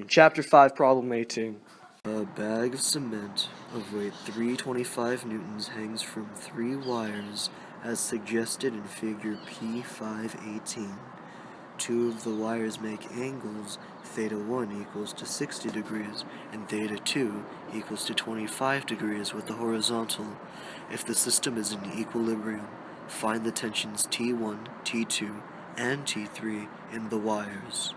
Chapter 5, Problem 18. A bag of cement of weight 325 newtons hangs from 3 wires as suggested in figure P518. 2 of the wires make angles theta 1 equals to 60 degrees and theta 2 equals to 25 degrees with the horizontal. If the system is in equilibrium, find the tensions T1, T2, and T3 in the wires.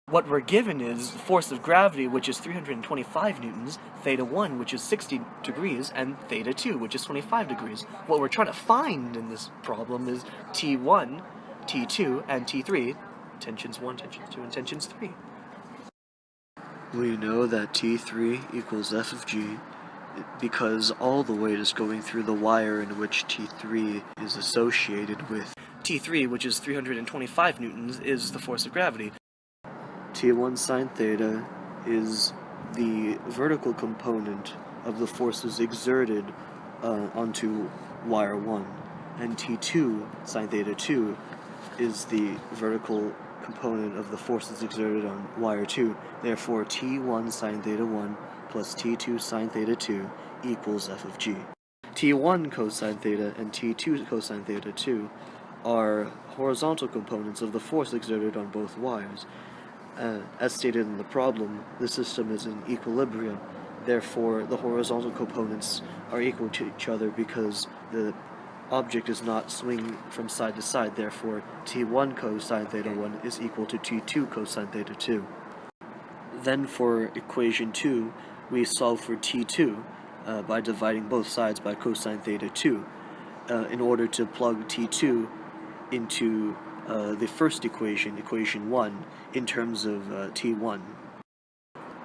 What we're given is force of gravity, which is 325 newtons, theta 1, which is 60 degrees, and theta 2, which is 25 degrees. What we're trying to find in this problem is T1, T2, and T3, tensions 1, tensions 2, and tensions 3. We know that T3 equals F of G because all the weight is going through the wire in which T3 is associated with. T3, which is 325 newtons, is the force of gravity. T1 sine theta is the vertical component of the forces exerted onto wire 1, and T2 sine theta 2 is the vertical component of the forces exerted on wire 2. Therefore, T1 sine theta 1 plus T2 sine theta 2 equals F of G. T1 cosine theta and T2 cosine theta 2 are horizontal components of the force exerted on both wires. As stated in the problem, the system is in equilibrium. Therefore, the horizontal components are equal to each other because the object is not swinging from side to side. Therefore, T1 cosine theta 1 is equal to T2 cosine theta 2. Then for equation 2, we solve for T2 by dividing both sides by cosine theta 2 in order to plug T2 into the first equation, equation 1, in terms of T1.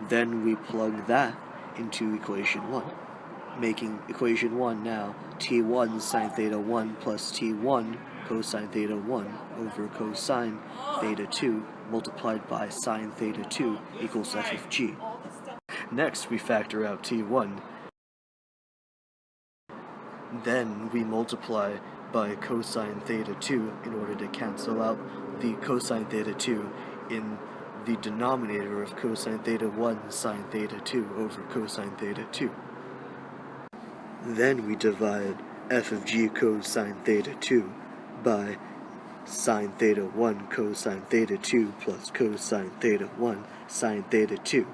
Then we plug that into equation 1, making equation 1 now T1 sine theta 1 plus T1 cosine theta 1 over cosine theta 2 multiplied by sine theta 2 equals F of G. Next, we factor out T1. Then we multiply by cosine theta 2 in order to cancel out the cosine theta 2 in the denominator of cosine theta 1 sine theta 2 over cosine theta 2. Then we divide F of G cosine theta 2 by sine theta 1 cosine theta 2 plus cosine theta 1 sine theta 2,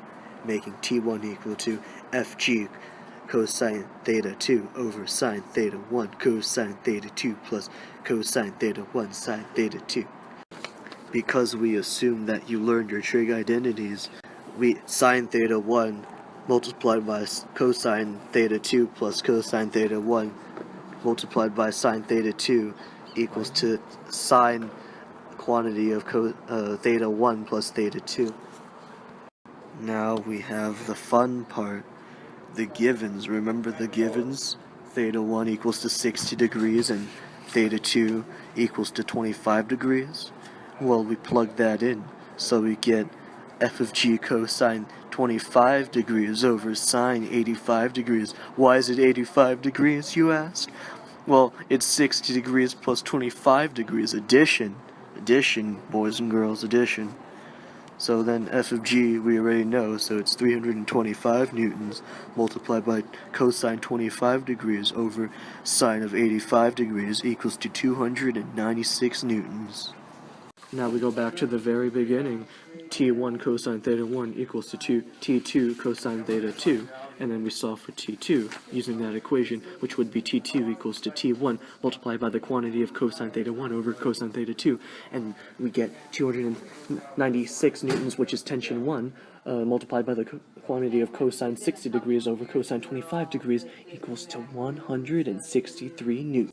making T1 equal to FG cosine theta 2 over sine theta 1 cosine theta 2 plus cosine theta 1 sine theta 2. Because we assume that you learned your trig identities, sine theta 1 multiplied by cosine theta 2 plus cosine theta 1 multiplied by sine theta 2 equals to sine quantity of theta 1 plus theta 2. Now we have the fun part. The givens. Remember the givens? Theta 1 equals to 60 degrees and theta 2 equals to 25 degrees. Well, we plug that in, so we get F of G cosine 25 degrees over sine 85 degrees. Why is it 85 degrees, you ask? Well, it's 60 degrees plus 25 degrees. Addition. Addition, boys and girls, addition. So then F of G we already know, so it's 325 newtons multiplied by cosine 25 degrees over sine of 85 degrees equals to 296 newtons. Now we go back to the very beginning. T1 cosine theta 1 equals to T2 cosine theta 2, and then we solve for T2 using that equation, which would be T2 equals to T1 multiplied by the quantity of cosine theta 1 over cosine theta 2, and we get 296 newtons, which is tension 1, multiplied by the quantity of cosine 60 degrees over cosine 25 degrees equals to 163 newtons.